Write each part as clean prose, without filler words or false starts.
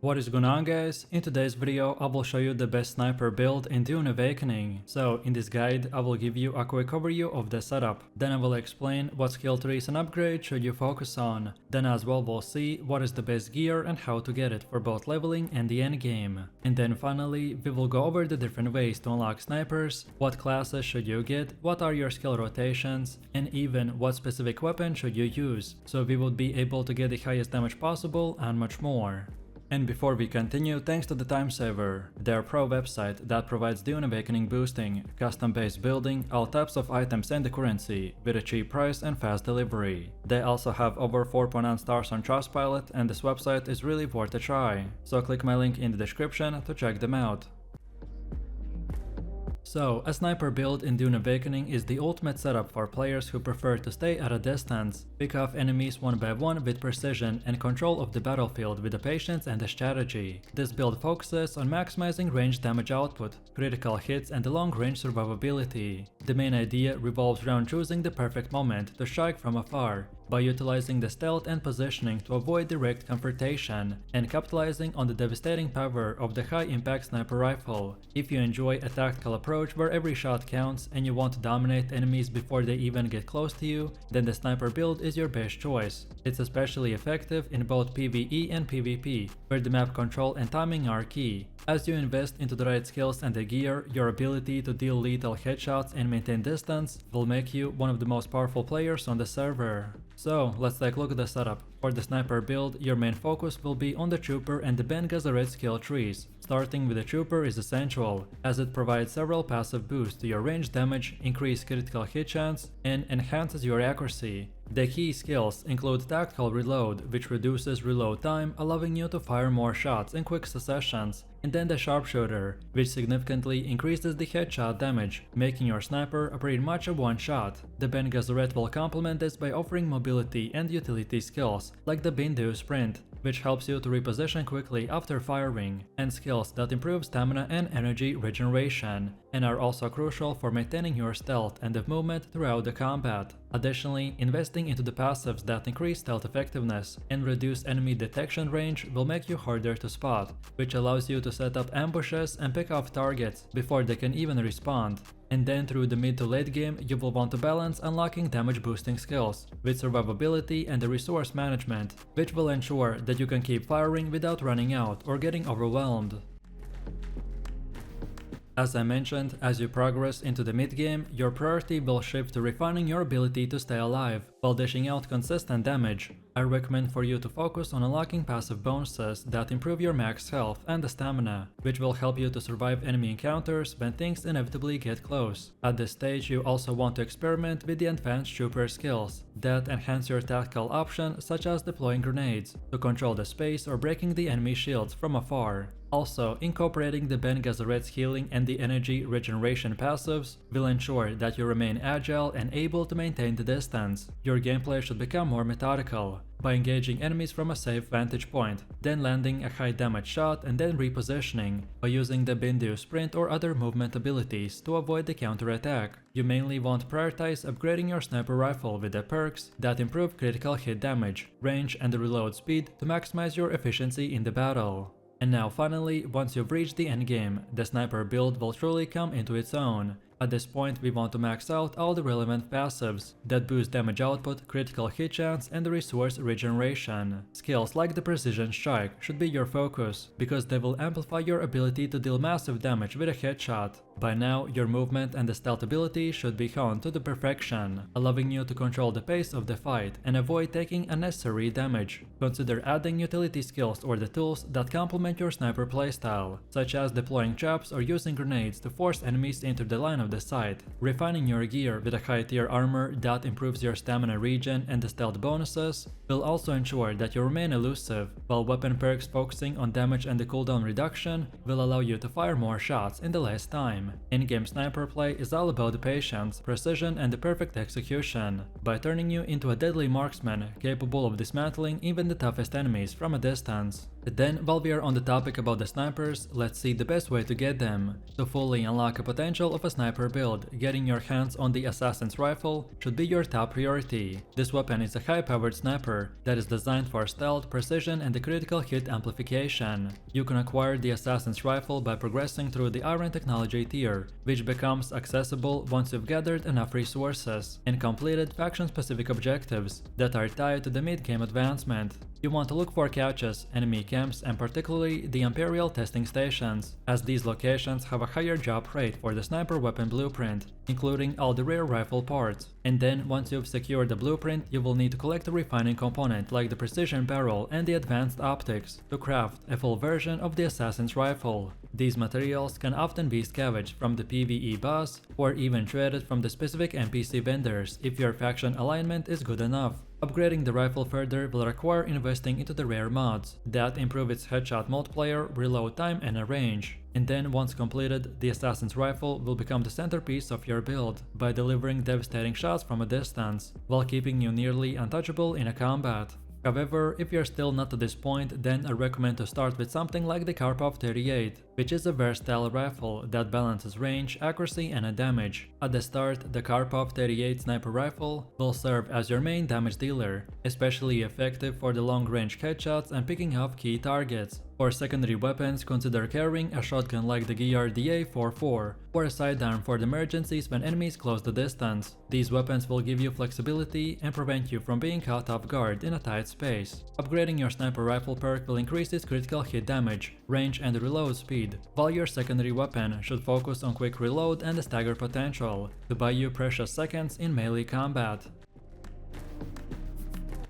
What is going on, guys? In today's video I will show you the best sniper build in Dune Awakening. So in this guide I will give you a quick overview of the setup. Then I will explain what skill trees and upgrades should you focus on. Then as well we'll see what is the best gear and how to get it for both leveling and the endgame. And then finally we will go over the different ways to unlock snipers, what classes should you get, what are your skill rotations, and even what specific weapon should you use, so we would be able to get the highest damage possible and much more. And before we continue, thanks to the Time Saver, their pro website that provides Dune Awakening boosting, custom-based building, all types of items and the currency, with a cheap price and fast delivery. They also have over 4.9 stars on Trustpilot, and this website is really worth a try. So click my link in the description to check them out. So, a sniper build in Dune Awakening is the ultimate setup for players who prefer to stay at a distance, pick off enemies one by one with precision, and control of the battlefield with the patience and the strategy. This build focuses on maximizing range damage output, critical hits, and the long-range survivability. The main idea revolves around choosing the perfect moment to strike from afar, by utilizing the stealth and positioning to avoid direct confrontation, and capitalizing on the devastating power of the high-impact sniper rifle. If you enjoy a tactical approach where every shot counts and you want to dominate enemies before they even get close to you, then the sniper build is your best choice. It's especially effective in both PvE and PvP, where the map control and timing are key. As you invest into the right skills and the gear, your ability to deal lethal headshots and maintain distance will make you one of the most powerful players on the server. So, let's take a look at the setup. For the sniper build, your main focus will be on the Trooper and the Ben Gesserit skill trees. Starting with the Trooper is essential, as it provides several passive boosts to your range damage, increased critical hit chance, and enhances your accuracy. The key skills include Tactical Reload, which reduces reload time, allowing you to fire more shots in quick successions, and then the Sharpshooter, which significantly increases the headshot damage, making your sniper a pretty much a one-shot. The Ben Gesserit will complement this by offering mobility and utility skills, like the Bindu Sprint, which helps you to reposition quickly after firing, and skills that improve stamina and energy regeneration, and are also crucial for maintaining your stealth and the movement throughout the combat. Additionally, investing into the passives that increase stealth effectiveness and reduce enemy detection range will make you harder to spot, which allows you to set up ambushes and pick off targets before they can even respond. And then through the mid to late game, you will want to balance unlocking damage boosting skills with survivability and the resource management, which will ensure that you can keep firing without running out or getting overwhelmed. As I mentioned, as you progress into the mid-game, your priority will shift to refining your ability to stay alive, while dishing out consistent damage. I recommend for you to focus on unlocking passive bonuses that improve your max health and the stamina, which will help you to survive enemy encounters when things inevitably get close. At this stage, you also want to experiment with the advanced Trooper skills that enhance your tactical options, such as deploying grenades to control the space or breaking the enemy shields from afar. Also, incorporating the Ben Gesserit's healing and the energy regeneration passives will ensure that you remain agile and able to maintain the distance. Your gameplay should become more methodical, by engaging enemies from a safe vantage point, then landing a high damage shot and then repositioning, by using the Bindu Sprint or other movement abilities to avoid the counter-attack. You mainly want to prioritize upgrading your sniper rifle with the perks that improve critical hit damage, range, and the reload speed to maximize your efficiency in the battle. And now finally, once you've reached the endgame, the sniper build will truly come into its own. At this point, we want to max out all the relevant passives that boost damage output, critical hit chance, and the resource regeneration. Skills like the Precision Strike should be your focus, because they will amplify your ability to deal massive damage with a headshot. By now, your movement and the stealth ability should be honed to the perfection, allowing you to control the pace of the fight and avoid taking unnecessary damage. Consider adding utility skills or the tools that complement your sniper playstyle, such as deploying traps or using grenades to force enemies into the line of the sight. Refining your gear with a high tier armor that improves your stamina regen and the stealth bonuses will also ensure that you remain elusive, while weapon perks focusing on damage and the cooldown reduction will allow you to fire more shots in the less time. In-game sniper play is all about the patience, precision, and the perfect execution, by turning you into a deadly marksman capable of dismantling even the toughest enemies from a distance. Then, while we are on the topic about the snipers, let's see the best way to get them. To fully unlock the potential of a sniper build, getting your hands on the Assassin's Rifle should be your top priority. This weapon is a high-powered sniper that is designed for stealth, precision, and the critical hit amplification. You can acquire the Assassin's Rifle by progressing through the Iron Technology tier, which becomes accessible once you've gathered enough resources and completed faction-specific objectives that are tied to the mid-game advancement. You want to look for caches, enemy camps, and particularly the Imperial testing stations, as these locations have a higher drop rate for the sniper weapon blueprint, including all the rare rifle parts. And then, once you've secured the blueprint, you will need to collect a refining component like the precision barrel and the advanced optics to craft a full version of the Assassin's Rifle. These materials can often be scavenged from the PvE boss or even traded from the specific NPC vendors if your faction alignment is good enough. Upgrading the rifle further will require investing into the rare mods that improve its headshot multiplier, reload time, and range. And then, once completed, the Assassin's Rifle will become the centerpiece of your build by delivering devastating shots from a distance, while keeping you nearly untouchable in a combat. However, if you're still not to this point, then I recommend to start with something like the Karpov 38, which is a versatile rifle that balances range, accuracy, and damage. At the start, the Karpov 38 sniper rifle will serve as your main damage dealer, especially effective for the long-range headshots and picking off key targets. For secondary weapons, consider carrying a shotgun like the Gear DA-44 or a sidearm for the emergencies when enemies close the distance. These weapons will give you flexibility and prevent you from being caught off guard in a tight space. Upgrading your sniper rifle perk will increase its critical hit damage, range, and reload speed, while your secondary weapon should focus on quick reload and the stagger potential to buy you precious seconds in melee combat.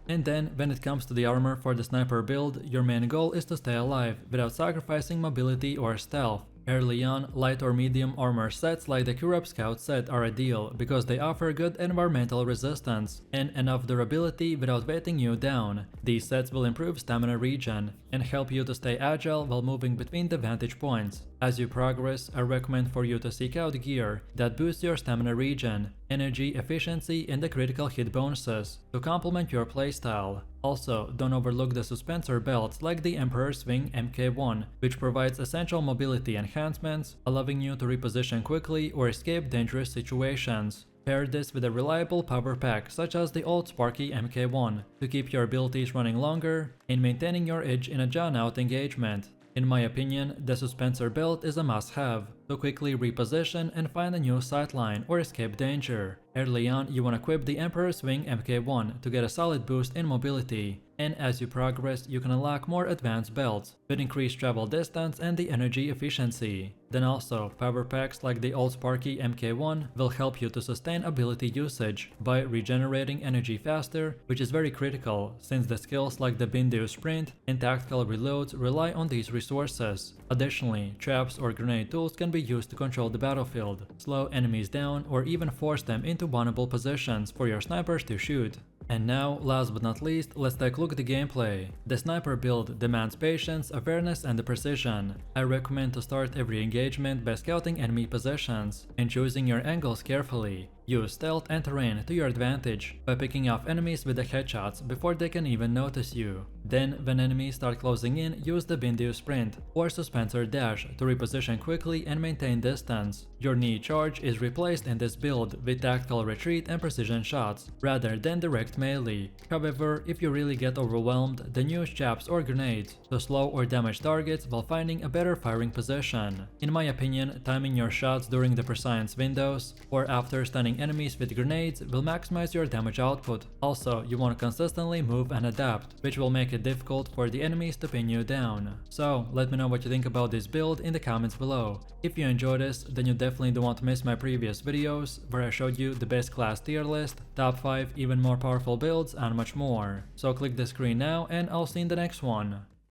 And then, when it comes to the armor for the sniper build, your main goal is to stay alive without sacrificing mobility or stealth. Early on, light or medium armor sets like the Kurab Scout set are ideal because they offer good environmental resistance and enough durability without weighting you down. These sets will improve stamina regen and help you to stay agile while moving between the vantage points. As you progress, I recommend for you to seek out gear that boosts your stamina regen, energy efficiency, and the critical hit bonuses to complement your playstyle. Also, don't overlook the suspensor belts like the Emperor's Wing MK1, which provides essential mobility enhancements, allowing you to reposition quickly or escape dangerous situations. Pair this with a reliable power pack such as the old Sparky MK1 to keep your abilities running longer and maintaining your edge in a drawn-out engagement. In my opinion, the suspensor belt is a must-have to quickly reposition and find a new sightline or escape danger. Early on, you want to equip the Emperor's Wing MK1 to get a solid boost in mobility, and as you progress, you can unlock more advanced belts with increased travel distance and the energy efficiency. Then also, power packs like the old Sparky MK1 will help you to sustain ability usage by regenerating energy faster, which is very critical since the skills like the Bindu Sprint and tactical reloads rely on these resources. Additionally, traps or grenade tools can be used to control the battlefield, slow enemies down, or even force them into vulnerable positions for your snipers to shoot. And now, last but not least, let's take a look at the gameplay. The sniper build demands patience, awareness, and precision. I recommend to start every engagement by scouting enemy positions and choosing your angles carefully. Use stealth and terrain to your advantage by picking off enemies with the headshots before they can even notice you. Then, when enemies start closing in, use the Bindu Sprint or Suspensor Dash to reposition quickly and maintain distance. Your knee charge is replaced in this build with tactical retreat and precision shots rather than direct melee. However, if you really get overwhelmed, then use chaps or grenades to slow or damage targets while finding a better firing position. In my opinion, timing your shots during the precise windows or after stunning enemies with grenades will maximize your damage output. Also, you want to consistently move and adapt, which will make it difficult for the enemies to pin you down. So, let me know what you think about this build in the comments below. If you enjoyed this, then you definitely don't want to miss my previous videos where I showed you the best class tier list, top 5 even more powerful builds, and much more. So click the screen now and I'll see you in the next one.